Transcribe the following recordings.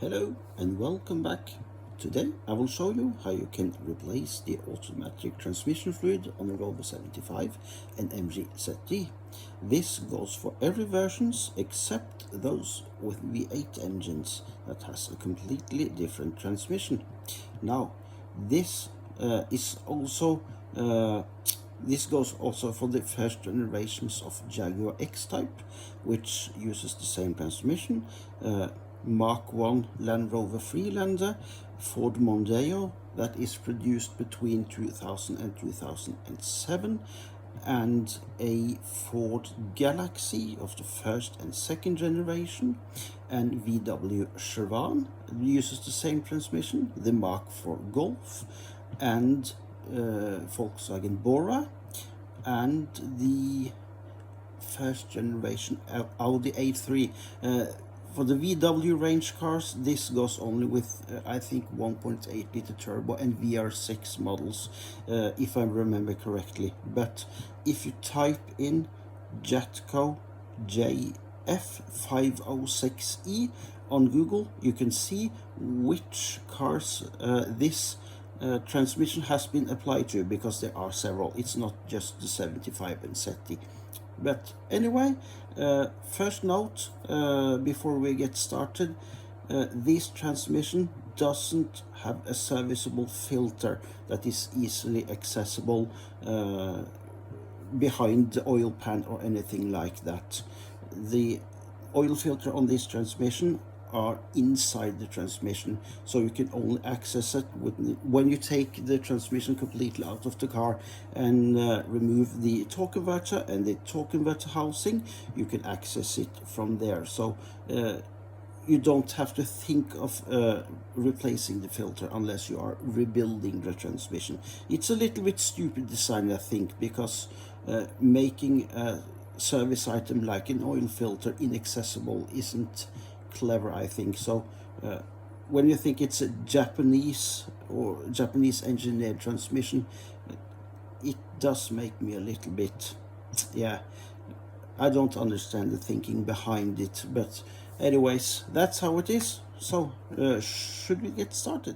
Hello and welcome back. Today I will show you how you can replace the automatic transmission fluid on the Rover 75 and MG ZD. This goes for every versions except those with V8 engines that has a completely different transmission. Now this this goes also for the first generations of Jaguar X-Type, which uses the same transmission, Mark I Land Rover Freelander, Ford Mondeo that is produced between 2000 and 2007, and a Ford Galaxy of the first and second generation, and VW Chiron uses the same transmission, the Mark IV Golf, and Volkswagen Bora, and the first generation Audi A3. For the VW range cars, this goes only with I think 1.8 liter turbo and VR6 models, if I remember correctly. But if you type in JATCO JF506E on Google, you can see which cars this transmission has been applied to, because there are several. It's not just the 75 and ZD. But anyway, first note before we get started, this transmission doesn't have a serviceable filter that is easily accessible behind the oil pan or anything like that. The oil filter on this transmission are inside the transmission, so you can only access it when you take the transmission completely out of the car and remove the torque converter and the torque converter housing. You can access it from there, so you don't have to think of replacing the filter unless you are rebuilding the transmission. It's a little bit stupid design, I think, because making a service item like an oil filter inaccessible isn't clever, I think. So when you think it's a Japanese engineered transmission, it does make me a little bit, yeah, I don't understand the thinking behind it. But anyways, that's how it is. So should we get started?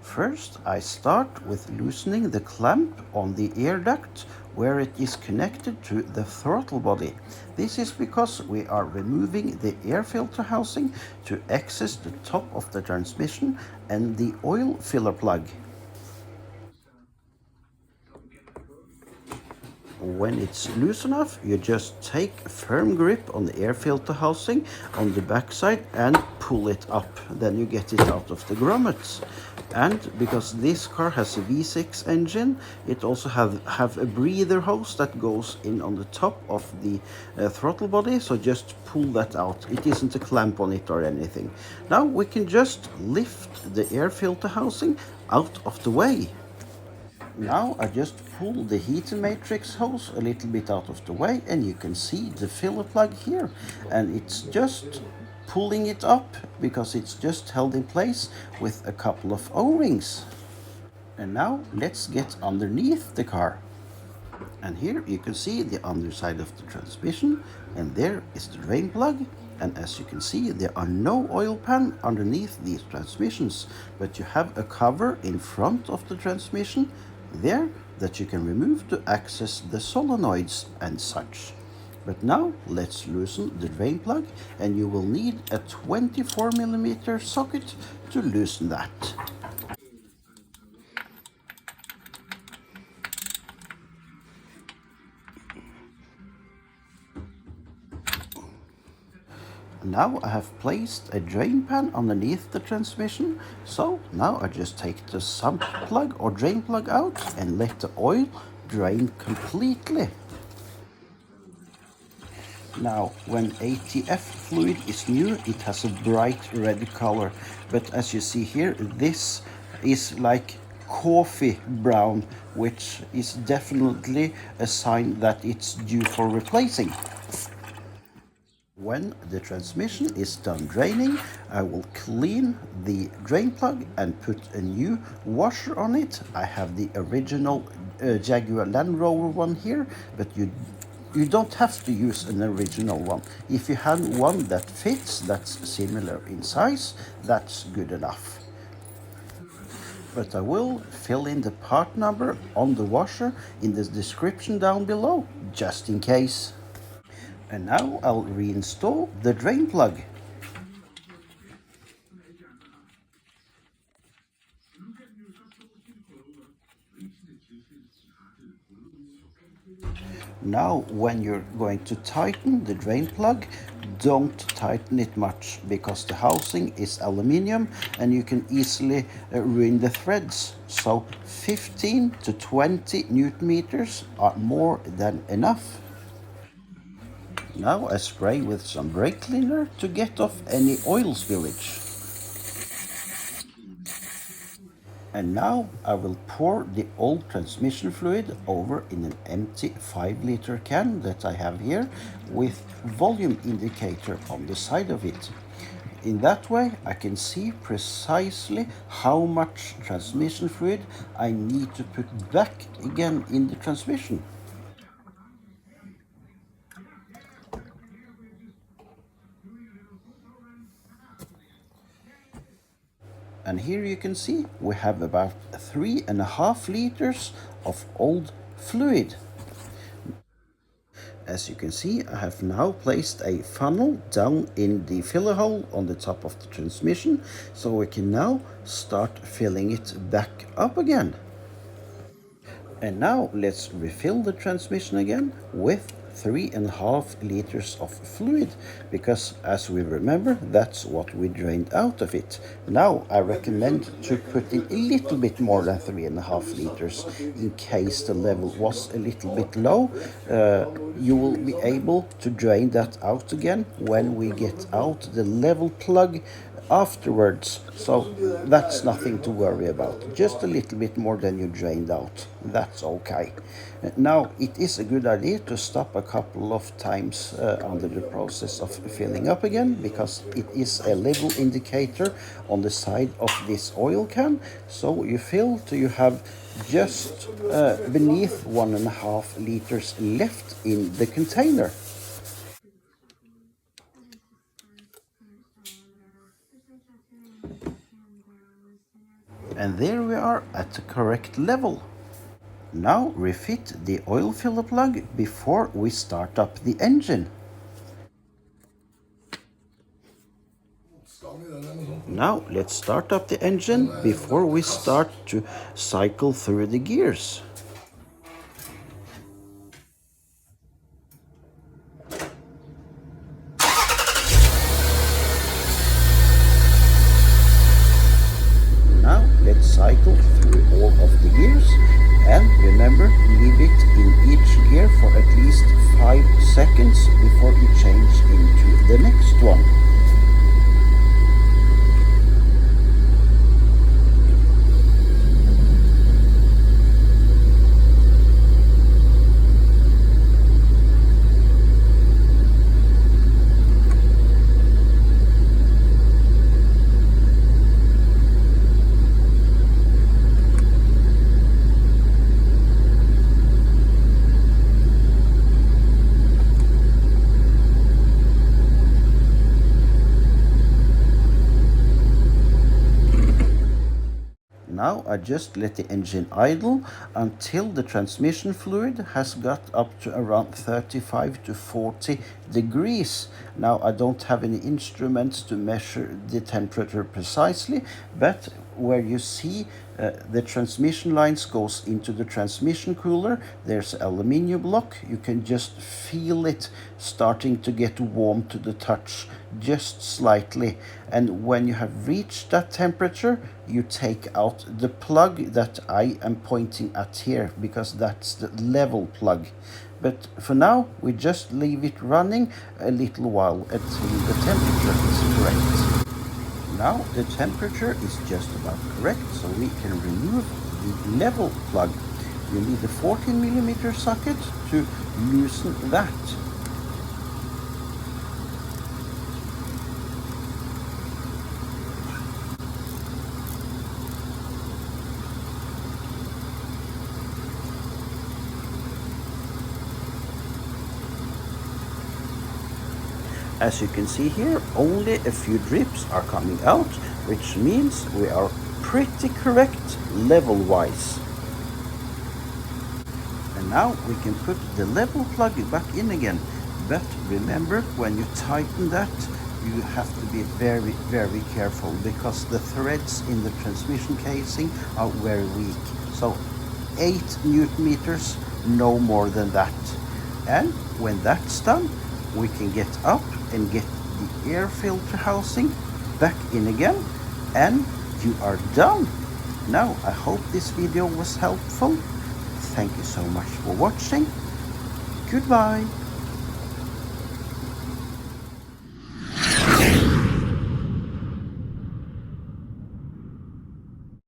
First, I start with loosening the clamp on the air duct where it is connected to the throttle body. This is because we are removing the air filter housing to access the top of the transmission and the oil filler plug. When it's loose enough, you just take a firm grip on the air filter housing on the backside and pull it up. Then you get it out of the grommets. And because this car has a V6 engine, it also have a breather hose that goes in on the top of the throttle body, so just pull that out. It isn't a clamp on it or anything. Now we can just lift the air filter housing out of the way. Now I just pull the heater matrix hose a little bit out of the way, and you can see the filler plug here, and it's just pulling it up because it's just held in place with a couple of O-rings. And now let's get underneath the car. And here you can see the underside of the transmission, and there is the drain plug. And as you can see, there are no oil pan underneath these transmissions, but you have a cover in front of the transmission there that you can remove to access the solenoids and such. But now let's loosen the drain plug, and you will need a 24mm socket to loosen that. Now I have placed a drain pan underneath the transmission, so now I just take the sump plug or drain plug out and let the oil drain completely. Now, when ATF fluid is new, it has a bright red color, but as you see here, this is like coffee brown, which is definitely a sign that it's due for replacing. When the transmission is done draining, I will clean the drain plug and put a new washer on it. I have the original Jaguar Land Rover one here, but you don't have to use an original one. If you have one that fits, that's similar in size, that's good enough. But I will fill in the part number on the washer in the description down below, just in case. And now I'll reinstall the drain plug. Now, when you're going to tighten the drain plug, don't tighten it much because the housing is aluminium and you can easily ruin the threads. So 15 to 20 Newton meters are more than enough. Now I spray with some brake cleaner to get off any oil spillage. And now I will pour the old transmission fluid over in an empty 5-liter can that I have here with volume indicator on the side of it. In that way I can see precisely how much transmission fluid I need to put back again in the transmission. And here you can see we have about 3.5 liters of old fluid. As you can see, I have now placed a funnel down in the filler hole on the top of the transmission, so we can now start filling it back up again. And now let's refill the transmission again with 3.5 liters of fluid, because as we remember, that's what we drained out of it. Now I recommend to put in a little bit more than 3.5 liters in case the level was a little bit low. You will be able to drain that out again when we get out the level plug afterwards, so that's nothing to worry about. Just a little bit more than you drained out, that's okay. Now it is a good idea to stop a couple of times under the process of filling up again, because it is a level indicator on the side of this oil can. So you fill till you have just beneath 1.5 liters left in the container. And there we are at the correct level. Now refit the oil filler plug before we start up the engine. Now let's start up the engine before we start to cycle through the gears. Now let's cycle through all of the gears, and remember, leave it in each gear for at least 5 seconds before you change into the next one. Now I just let the engine idle until the transmission fluid has got up to around 35 to 40 degrees. Now I don't have any instruments to measure the temperature precisely, but where you see the transmission lines goes into the transmission cooler, there's aluminium block. You can just feel it starting to get warm to the touch, just slightly. And when you have reached that temperature, you take out the plug that I am pointing at here, because that's the level plug. But for now, we just leave it running a little while until the temperature is correct. Now the temperature is just about correct, so we can remove the level plug. You need a 14mm socket to loosen that. As you can see here, only a few drips are coming out, which means we are pretty correct level-wise. And now we can put the level plug back in again. But remember, when you tighten that, you have to be very, very careful, because the threads in the transmission casing are very weak. So 8 Newton meters, no more than that. And when that's done, we can get up and get the air filter housing back in again, and you are done. Now, I hope this video was helpful. Thank you so much for watching. Goodbye.